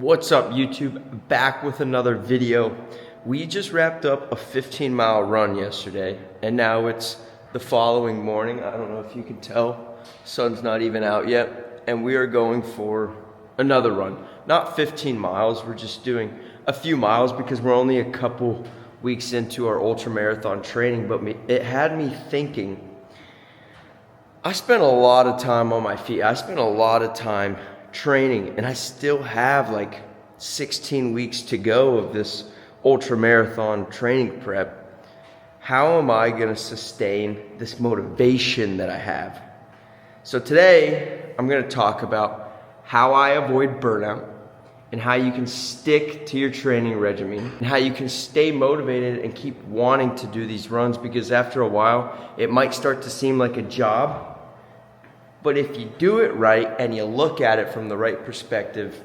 What's up, YouTube? Back with another video. We just wrapped up a 15-mile run yesterday, and now it's the following morning. I don't know if you can tell, sun's not even out yet, and we are going for another run. Not 15 miles, we're just doing a few miles because we're only a couple weeks into our ultra marathon training, but it had me thinking. I spent a lot of time on my feet. I spent a lot of time training, and I still have like 16 weeks to go of this ultra marathon training prep. How am I going to sustain this motivation that I have? So today I'm going to talk about how I avoid burnout and how you can stick to your training regimen and how you can stay motivated and keep wanting to do these runs, because after a while it might start to seem like a job. But if you do it right and you look at it from the right perspective,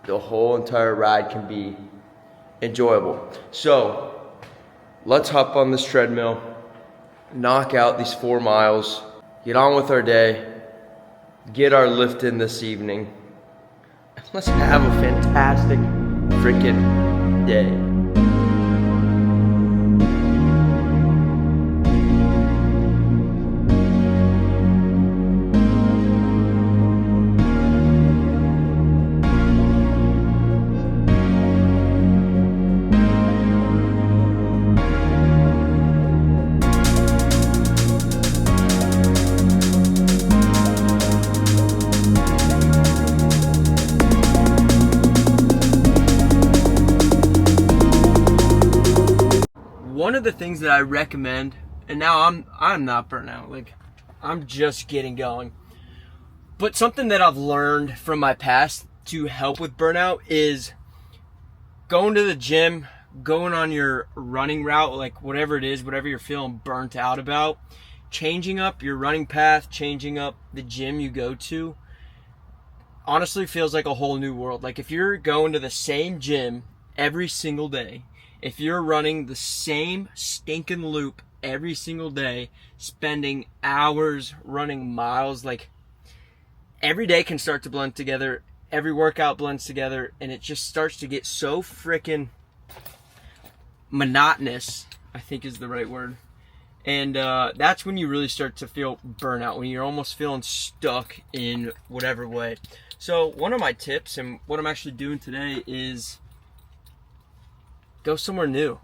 the whole entire ride can be enjoyable. So let's hop on this treadmill, knock out these 4 miles, get on with our day, get our lift in this evening, and let's have a fantastic freaking day. One of the things that I recommend, and now I'm not burnout, like I'm just getting going, but something that I've learned from my past to help with burnout is going to the gym, going on your running route, like whatever it is, whatever you're feeling burnt out about, changing up your running path, changing up the gym you go to, honestly feels like a whole new world. Like if you're going to the same gym every single day, if you're running the same stinking loop every single day, spending hours running miles, like every day can start to blend together, every workout blends together, and it just starts to get so freaking monotonous, I think is the right word. And that's when you really start to feel burnout, when you're almost feeling stuck in whatever way. So one of my tips, and what I'm actually doing today, is go somewhere new.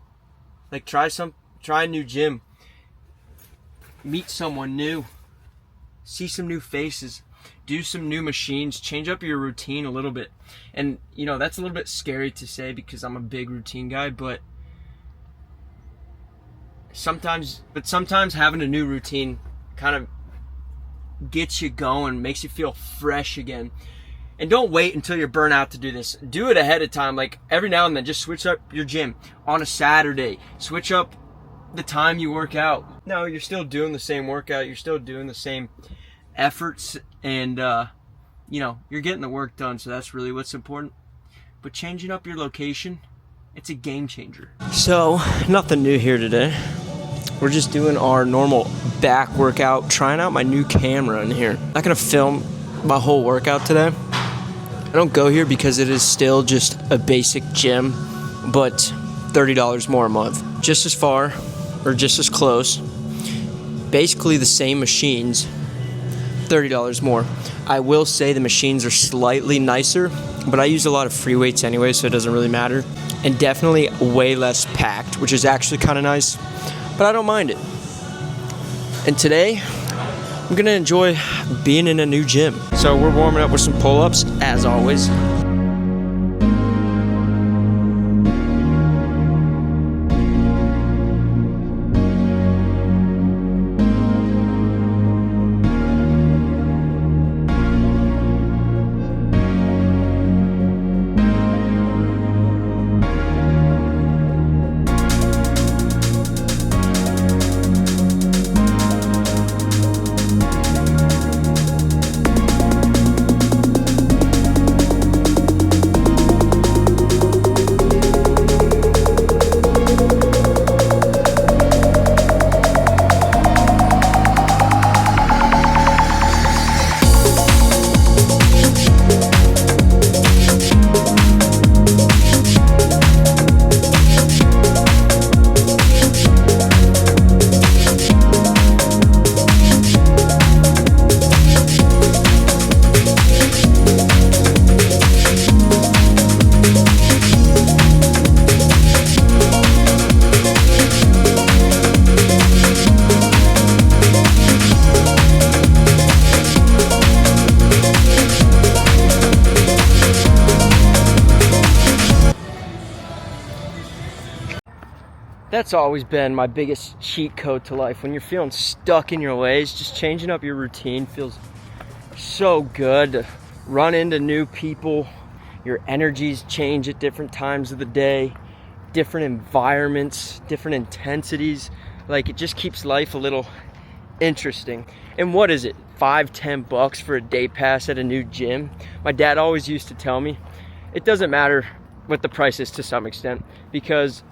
Like try a new gym. Meet someone new. See some new faces. Do some new machines. Change up your routine a little bit. And you know, that's a little bit scary to say because I'm a big routine guy, but sometimes having a new routine kind of gets you going, makes you feel fresh again. And don't wait until you're burnt out to do this. Do it ahead of time. Like every now and then, just switch up your gym on a Saturday. Switch up the time you work out. No, you're still doing the same workout. You're still doing the same efforts, and you know, you're getting the work done. So that's really what's important. But changing up your location, it's a game changer. So nothing new here today. We're just doing our normal back workout. Trying out my new camera in here. Not gonna film my whole workout today. I don't go here because it is still just a basic gym, but $30 more a month. Just as far, or just as close. Basically the same machines, $30 more. I will say the machines are slightly nicer, but I use a lot of free weights anyway, so it doesn't really matter. And definitely way less packed, which is actually kind of nice, but I don't mind it. And today, I'm gonna enjoy being in a new gym. So we're warming up with some pull-ups, as always. That's always been my biggest cheat code to life. When you're feeling stuck in your ways, just changing up your routine feels so good. To run into new people, your energies change at different times of the day, different environments, different intensities. Like, it just keeps life a little interesting. And what is it, $5-10 for a day pass at a new gym? My dad always used to tell me it doesn't matter what the price is to some extent, because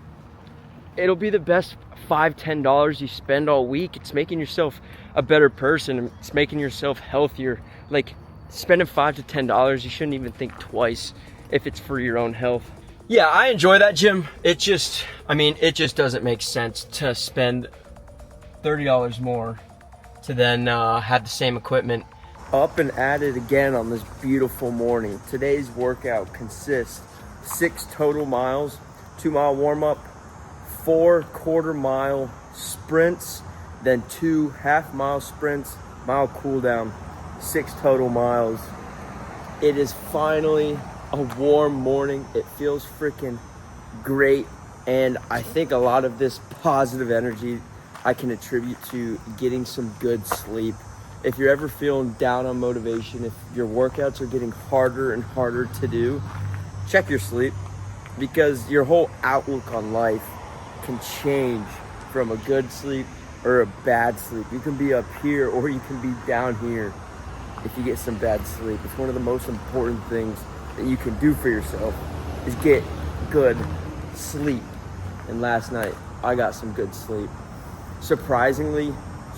it'll be the best $5-10 you spend all week. It's making yourself a better person. It's making yourself healthier. Like, spending $5-10, you shouldn't even think twice if it's for your own health. Yeah, I enjoy that gym. It just doesn't make sense to spend $30 more to then have the same equipment. Up and at it again on this beautiful morning. Today's workout consists 6 total miles, 2-mile warm-up, 4 quarter-mile sprints, then 2 half-mile sprints, mile cool-down, 6 total miles. It is finally a warm morning. It feels freaking great, and I think a lot of this positive energy I can attribute to getting some good sleep. If you're ever feeling down on motivation, if your workouts are getting harder and harder to do, check your sleep, because your whole outlook on life can change from a good sleep or a bad sleep. You can be up here or you can be down here if you get some bad sleep. It's one of the most important things that you can do for yourself is get good sleep. And last night I got some good sleep. Surprisingly,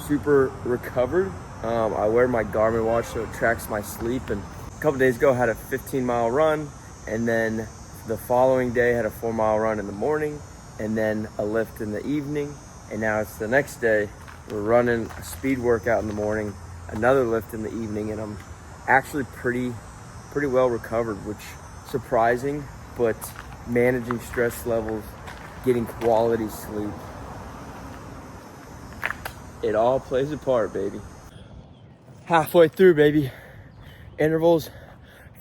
super recovered. I wear my Garmin watch so it tracks my sleep, and a couple days ago I had a 15-mile run, and then the following day I had a 4-mile run in the morning, and then a lift in the evening, and now it's the next day. We're running a speed workout in the morning, another lift in the evening, and I'm actually pretty well recovered, which is surprising, but managing stress levels, getting quality sleep, it all plays a part, baby. Halfway through, baby. Intervals,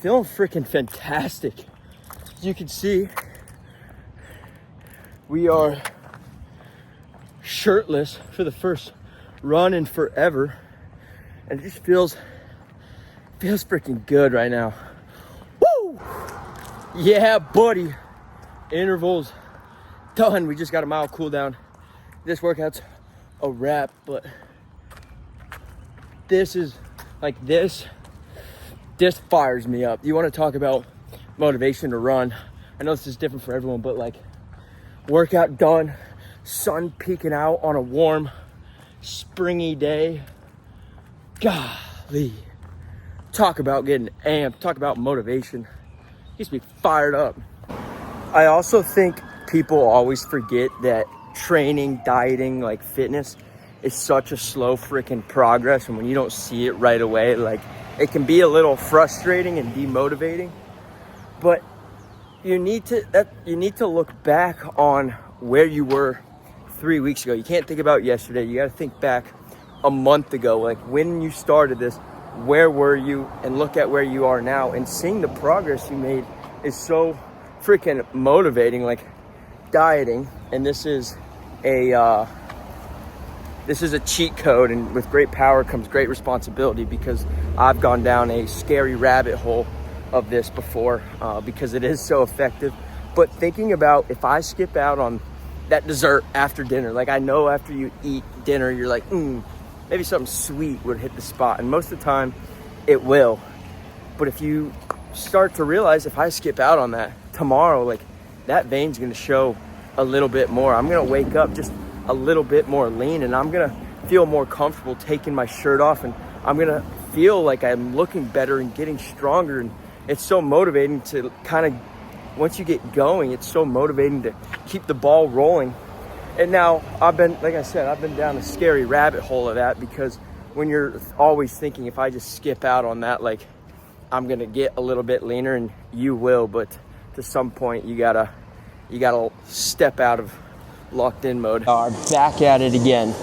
feeling freaking fantastic. As you can see, we are shirtless for the first run in forever, and it just feels freaking good right now. Woo! Yeah, buddy. Intervals done. We just got a mile cool down. This workout's a wrap, but this is like this fires me up. You want to talk about motivation to run? I know this is different for everyone, but like, workout done, sun peeking out on a warm springy day. Golly, talk about getting amped, talk about motivation. Gets me fired up. I also think people always forget that training, dieting, like fitness is such a slow freaking progress, and when you don't see it right away, like, it can be a little frustrating and demotivating. But you need to look back on where you were 3 weeks ago. You can't think about yesterday. You got to think back a month ago, like when you started this, where were you, and look at where you are now, and seeing the progress you made is so freaking motivating. Like, dieting, and this is a cheat code, and with great power comes great responsibility, because I've gone down a scary rabbit hole of this before, because it is so effective. But thinking about, if I skip out on that dessert after dinner, like, I know after you eat dinner, you're like, maybe something sweet would hit the spot, and most of the time it will. But if you start to realize, if I skip out on that tomorrow, like, that vein's gonna show a little bit more. I'm gonna wake up just a little bit more lean, and I'm gonna feel more comfortable taking my shirt off, and I'm gonna feel like I'm looking better and getting stronger. And it's so motivating to kind of, once you get going, it's so motivating to keep the ball rolling. And now I've been down a scary rabbit hole of that, because when you're always thinking, if I just skip out on that, like, I'm gonna get a little bit leaner, and you will, but to some point you gotta step out of locked in mode. Are back at it again.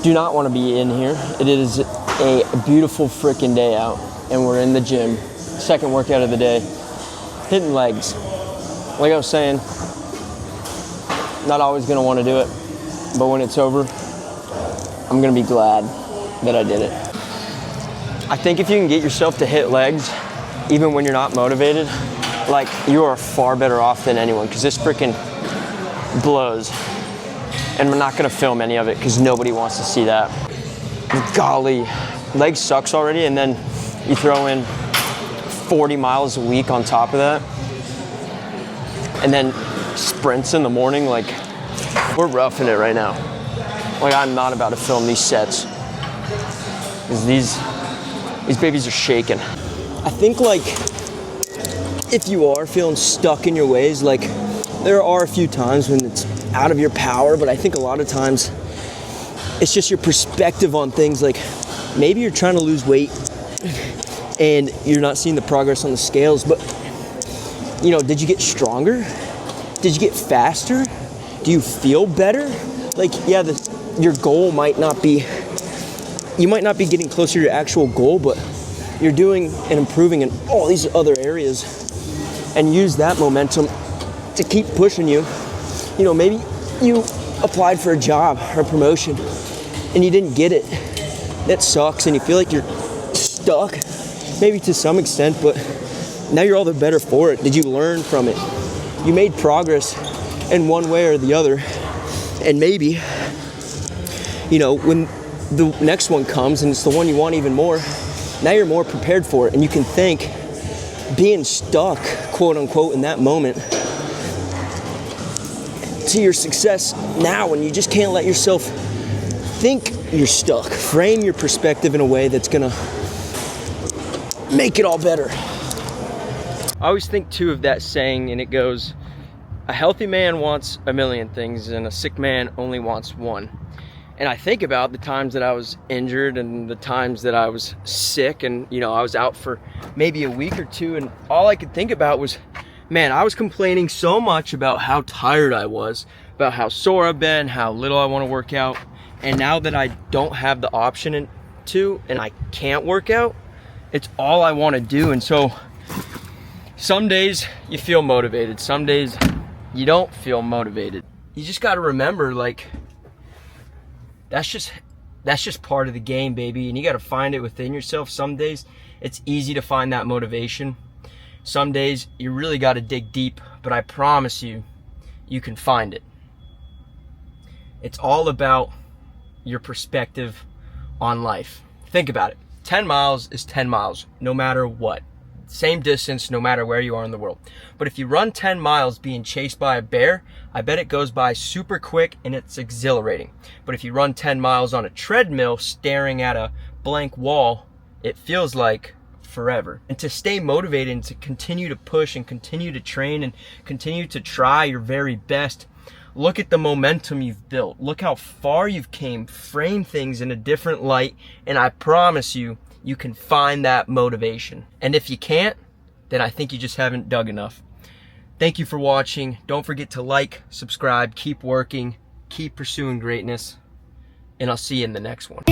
Do not want to be in here. It is a beautiful freaking day out, and we're in the gym. Second workout of the day. Hitting legs. Like I was saying, not always gonna want to do it, but when it's over, I'm gonna be glad that I did it. I think if you can get yourself to hit legs, even when you're not motivated, like, you are far better off than anyone, because this freaking blows. And we're not gonna film any of it because nobody wants to see that. Golly, legs sucks already, and then you throw in 40 miles a week on top of that. And then sprints in the morning, like, we're roughing it right now. Like, I'm not about to film these sets, because these babies are shaking. I think, like, if you are feeling stuck in your ways, like, there are a few times when it's out of your power, but I think a lot of times it's just your perspective on things. Like, maybe you're trying to lose weight and you're not seeing the progress on the scales, but, you know, did you get stronger? Did you get faster? Do you feel better? Like, yeah, your goal might not be, you might not be getting closer to your actual goal, but you're doing and improving in all these other areas, and use that momentum to keep pushing you. You know, maybe you applied for a job or a promotion and you didn't get it. That sucks, and you feel like you're stuck, maybe to some extent, but now you're all the better for it. Did you learn from it? You made progress in one way or the other, and maybe, you know, when the next one comes and it's the one you want even more, now you're more prepared for it, and you can thank being stuck, quote unquote, in that moment to your success now, and you just can't let yourself think you're stuck. Frame your perspective in a way that's gonna make it all better. I always think too of that saying, and it goes, a healthy man wants a million things and a sick man only wants one. And I think about the times that I was injured and the times that I was sick, and, you know, I was out for maybe a week or two, and all I could think about was, man, I was complaining so much about how tired I was, about how sore I've been, how little I want to work out. And now that I don't have the option to, and I can't work out, it's all I want to do. And so some days you feel motivated, some days you don't feel motivated. You just got to remember, like, that's just part of the game, baby. And you got to find it within yourself. Some days it's easy to find that motivation. Some days you really got to dig deep, but I promise you, you can find it. It's all about your perspective on life. Think about it. 10 miles is 10 miles, no matter what. Same distance, no matter where you are in the world. But if you run 10 miles being chased by a bear, I bet it goes by super quick and it's exhilarating. But if you run 10 miles on a treadmill staring at a blank wall, it feels like forever. And to stay motivated and to continue to push and continue to train and continue to try your very best, look at the momentum you've built. Look how far you've came. Frame things in a different light, and I promise you, you can find that motivation. And if you can't, then I think you just haven't dug enough. Thank you for watching. Don't forget to like, subscribe, keep working, keep pursuing greatness, and I'll see you in the next one.